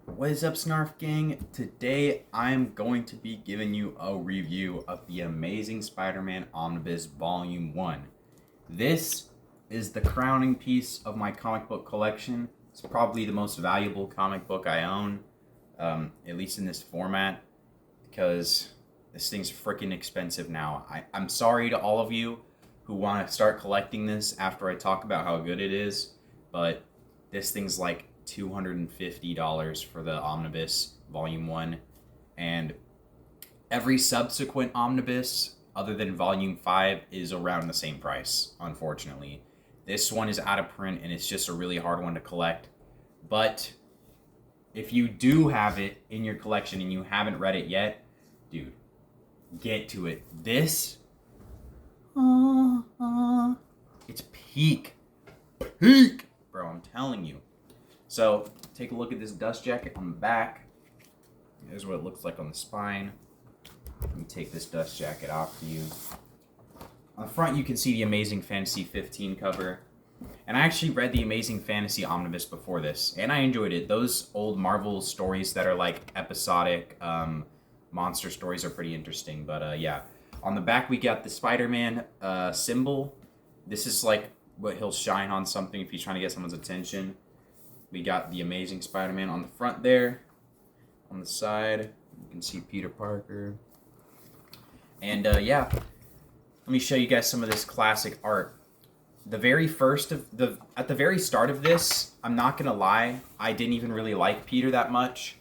What is up, Snarf Gang? Today I'm going to be giving you a review of the Amazing Spider-Man Omnibus Volume 1. This is the crowning piece of my comic book collection. It's probably the most valuable comic book I own, at least in this format, because this thing's freaking expensive now. I'm sorry to all of you who want to start collecting this after I talk about how good it is, but this thing's like $250 for the Omnibus Volume 1, and every subsequent Omnibus, other than Volume 5, is around the same price, unfortunately. This one is out of print, and it's just a really hard one to collect. But if you do have it in your collection and you haven't read it yet, dude, get to it. This, it's peak. Peak! Bro, I'm telling you. So, take a look at this dust jacket on the back. Here's what it looks like on the spine. Let me take this dust jacket off for you. On the front, you can see the Amazing Fantasy 15 cover. And I actually read the Amazing Fantasy Omnibus before this, and I enjoyed it. Those old Marvel stories that are like episodic monster stories are pretty interesting. But yeah, on the back, we got the Spider-Man symbol. This is like what he'll shine on something if he's trying to get someone's attention. We got the Amazing Spider-Man on the front there. On the side, you can see Peter Parker. And yeah, let me show you guys some of this classic art. At the very start of this, I'm not gonna lie, I didn't even really like Peter that much.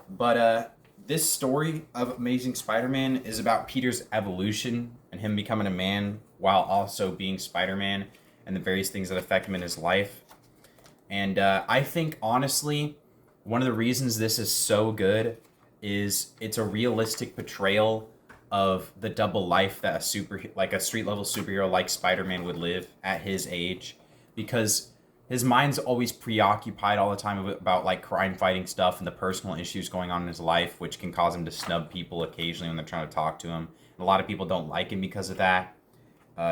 But this story of Amazing Spider-Man is about Peter's evolution and him becoming a man while also being Spider-Man and the various things that affect him in his life. And I think, honestly, one of the reasons this is so good is it's a realistic portrayal of the double life that a street-level superhero like Spider-Man would live at his age. Because his mind's always preoccupied all the time about, like, crime-fighting stuff and the personal issues going on in his life, which can cause him to snub people occasionally when they're trying to talk to him. And a lot of people don't like him because of that.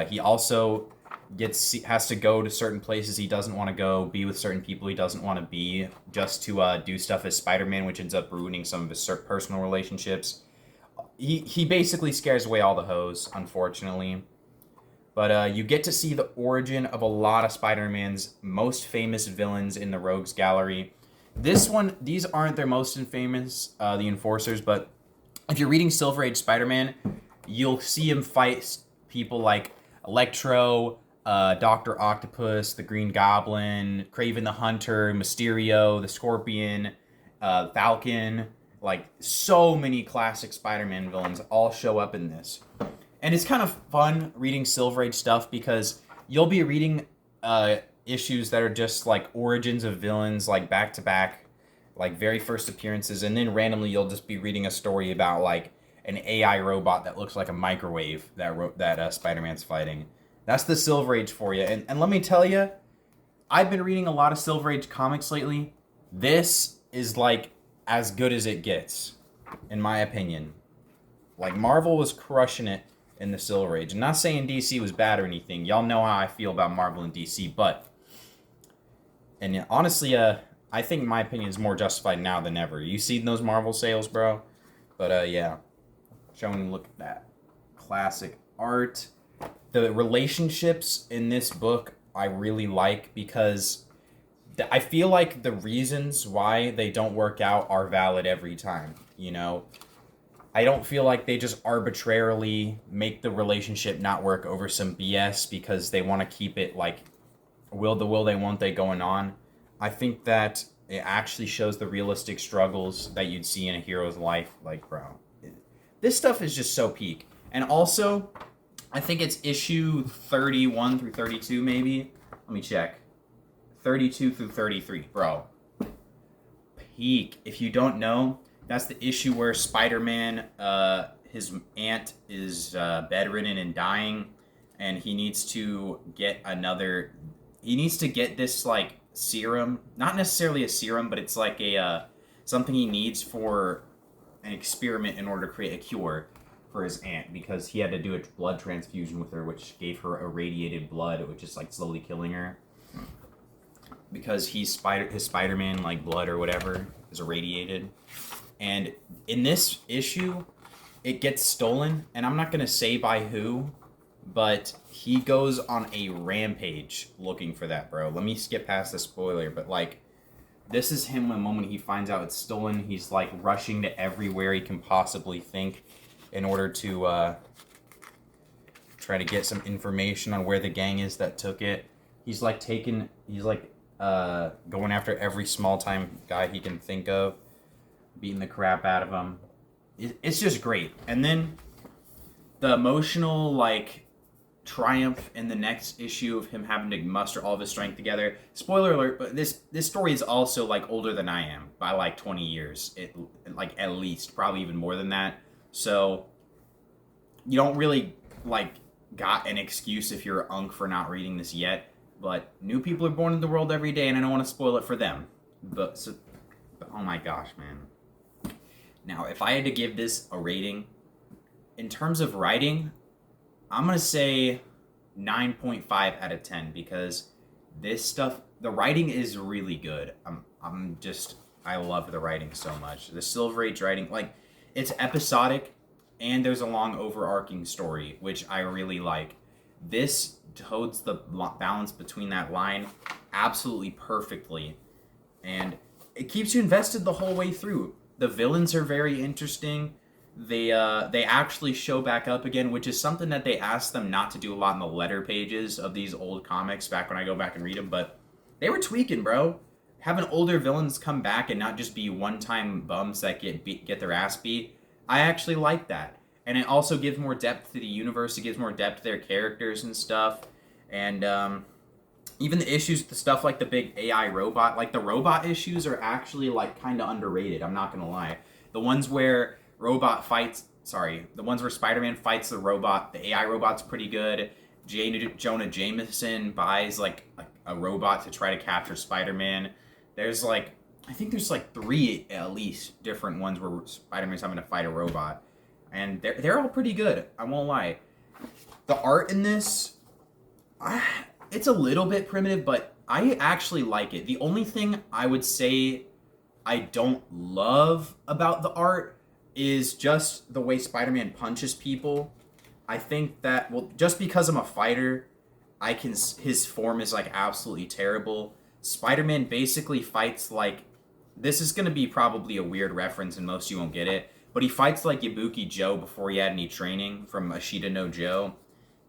He also has to go to certain places he doesn't want to go, be with certain people he doesn't want to be, just to do stuff as Spider-Man, which ends up ruining some of his personal relationships. He basically scares away all the hoes, unfortunately. But you get to see the origin of a lot of Spider-Man's most famous villains in the Rogues Gallery. These aren't their most famous, the Enforcers, but if you're reading Silver Age Spider-Man, you'll see him fight people like Electro, Dr. Octopus, the Green Goblin, Kraven the Hunter, Mysterio, the Scorpion, Falcon. Like, so many classic Spider-Man villains all show up in this. And it's kind of fun reading Silver Age stuff because you'll be reading issues that are just like origins of villains, like back-to-back, like very first appearances, and then randomly you'll just be reading a story about like an AI robot that looks like a microwave that Spider-Man's fighting. That's the Silver Age for you. And let me tell you, I've been reading a lot of Silver Age comics lately. This is like as good as it gets, in my opinion. Like, Marvel was crushing it in the Silver Age. I'm not saying DC was bad or anything. Y'all know how I feel about Marvel and DC, but... And honestly, I think my opinion is more justified now than ever. You seen those Marvel sales, bro? But yeah. Showing you, look at that. Classic art. The relationships in this book I really like because I feel like the reasons why they don't work out are valid every time, you know? I don't feel like they just arbitrarily make the relationship not work over some BS because they want to keep it like will they won't they going on. I think that it actually shows the realistic struggles that you'd see in a hero's life. Like, bro, this stuff is just so peak. And also, I think it's issue 31 through 32, maybe. Let me check. 32 through 33, bro. Peak. If you don't know, that's the issue where Spider-Man, his aunt is bedridden and dying, and he needs to get this, like, serum. Not necessarily a serum, but it's like a, something he needs for an experiment in order to create a cure for his aunt, because he had to do a blood transfusion with her, which gave her irradiated blood, which is like slowly killing her. Because his Spider-Man like blood or whatever is irradiated. And in this issue, it gets stolen, and I'm not going to say by who, but he goes on a rampage looking for that, bro. Let me skip past the spoiler, but like, this is him the moment he finds out it's stolen. He's like rushing to everywhere he can possibly think in order to try to get some information on where the gang is that took it. He's like going after every small time guy he can think of, beating the crap out of him. It's just great. And then the emotional like triumph in the next issue of him having to muster all of his strength together. Spoiler alert, but this story is also like older than I am by like 20 years. Like at least, probably even more than that. So you don't really like got an excuse if you're unk for not reading this yet. But new people are born into the world every day, and I don't want to spoil it for them. But oh my gosh, man. Now, if I had to give this a rating, in terms of writing, I'm going to say 9.5 out of 10 because this stuff, the writing is really good. I love the writing so much. The Silver Age writing, like, it's episodic and there's a long overarching story, which I really like. This totes the balance between that line absolutely perfectly, and it keeps you invested the whole way through. The villains are very interesting. They actually show back up again, which is something that they asked them not to do a lot in the letter pages of these old comics back when I go back and read them, but they were tweaking, bro. Having older villains come back and not just be one-time bums that get their ass beat, I actually like that. And it also gives more depth to the universe. It gives more depth to their characters and stuff. And even the issues, the stuff like the big AI robot, like the robot issues are actually like kind of underrated. I'm not gonna lie. The ones where the ones where Spider-Man fights the robot, the AI robot's pretty good. Jonah Jameson buys like a robot to try to capture Spider-Man. I think there's like 3 at least different ones where Spider-Man's having to fight a robot. And they're all pretty good, I won't lie. The art in this, it's a little bit primitive, but I actually like it. The only thing I would say I don't love about the art is just the way Spider-Man punches people. I think that, well, just because I'm a fighter, his form is like absolutely terrible. Spider-Man basically fights like, this is going to be probably a weird reference and most of you won't get it, but he fights like Ibuki Joe before he had any training from Ashita no Joe.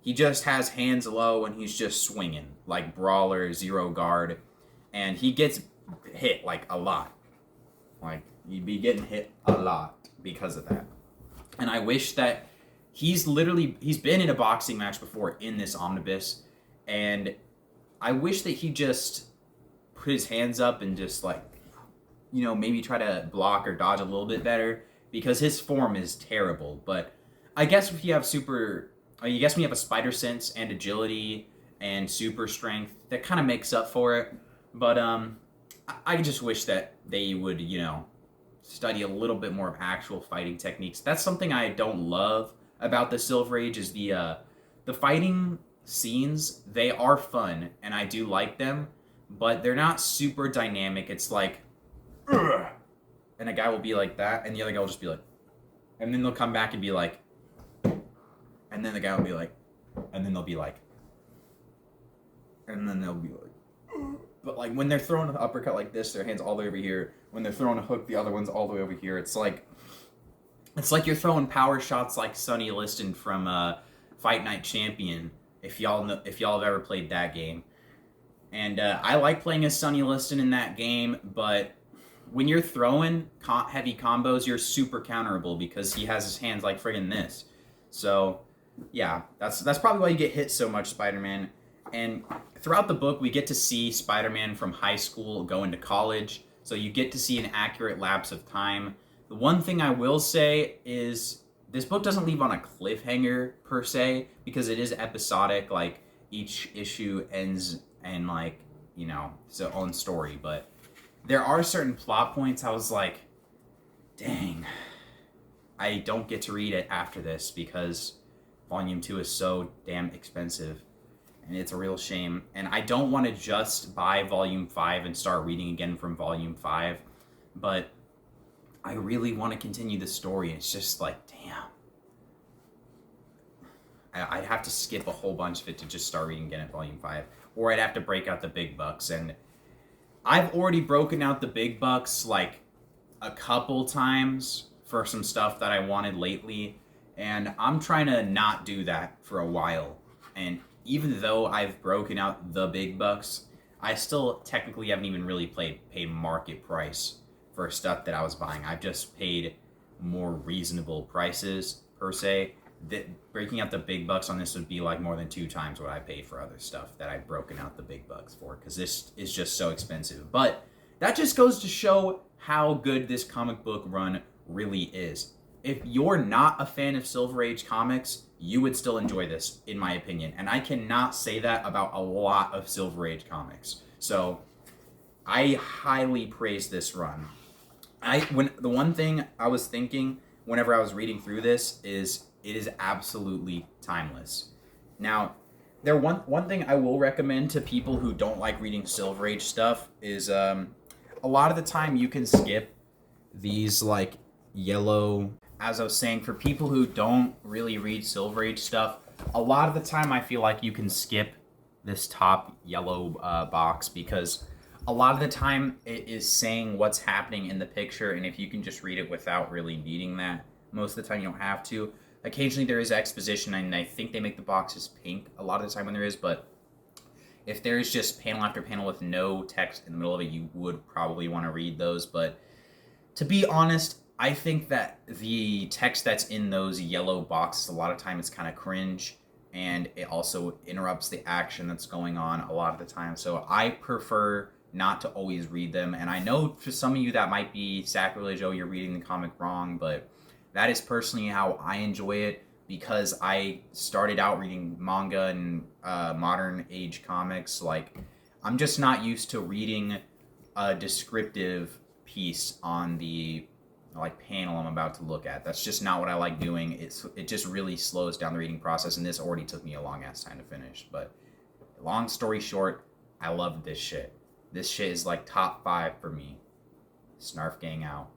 He just has hands low and he's just swinging like brawler, zero guard, and he gets hit like a lot. Like, you'd be getting hit a lot because of that. And I wish that he's been in a boxing match before in this omnibus, and I wish that he just put his hands up and just like, maybe try to block or dodge a little bit better, because his form is terrible. But I guess if you have when you have a spider sense and agility and super strength, that kind of makes up for it. But I just wish that they would, study a little bit more of actual fighting techniques. That's something I don't love about the Silver Age is the fighting scenes. They are fun and I do like them, but they're not super dynamic. It's like, ugh, and a guy will be like that, and the other guy will just be like, and then they'll come back and be like, and then the guy will be like, and then they'll be like, and then they'll be like, but like when they're throwing an uppercut like this, their hand's all the way over here. When they're throwing a hook, the other one's all the way over here. It's like you're throwing power shots like Sonny Liston from Fight Night Champion. If y'all have ever played that game, and I like playing as Sonny Liston in that game, but when you're throwing heavy combos, you're super counterable because he has his hands like friggin' this. So yeah, that's probably why you get hit so much, Spider-Man. And throughout the book, we get to see Spider-Man from high school go into college, so you get to see an accurate lapse of time. The one thing I will say is this book doesn't leave on a cliffhanger, per se, because it is episodic, like, each issue ends in, like, its own story, but there are certain plot points I was like, dang, I don't get to read it after this because Volume 2 is so damn expensive. And it's a real shame. And I don't want to just buy Volume 5 and start reading again from Volume 5. but I really want to continue the story. It's just like, damn. I'd have to skip a whole bunch of it to just start reading again at Volume 5. Or I'd have to break out the big bucks. And I've already broken out the big bucks like a couple times for some stuff that I wanted lately. And I'm trying to not do that for a while. And even though I've broken out the big bucks, I still technically haven't even really paid market price for stuff that I was buying. I've just paid more reasonable prices per se. That breaking out the big bucks on this would be like more than 2 times what I paid for other stuff that I've broken out the big bucks for, because this is just so expensive. But that just goes to show how good this comic book run really is. If you're not a fan of Silver Age comics, you would still enjoy this, in my opinion. And I cannot say that about a lot of Silver Age comics. So I highly praise this run. The one thing I was thinking whenever I was reading through this is it is absolutely timeless. Now, one thing I will recommend to people who don't like reading Silver Age stuff is a lot of the time you can skip these like yellow. As I was saying, for people who don't really read Silver Age stuff, a lot of the time I feel like you can skip this top yellow box, because a lot of the time it is saying what's happening in the picture, and if you can just read it without really needing that, most of the time you don't have to. Occasionally there is exposition, and I think they make the boxes pink a lot of the time when there is, but if there's just panel after panel with no text in the middle of it, you would probably want to read those. But to be honest, I think that the text that's in those yellow boxes, a lot of time it's kind of cringe, and it also interrupts the action that's going on a lot of the time. So I prefer not to always read them. And I know for some of you that might be sacrilege, oh, you're reading the comic wrong, but that is personally how I enjoy it, because I started out reading manga and modern age comics. Like, I'm just not used to reading a descriptive piece on the like panel I'm about to look at. That's just not what I like doing. It just really slows down the reading process, and this already took me a long ass time to finish. But long story short, I love this shit. This shit is like top 5 for me. Snarf Gang out.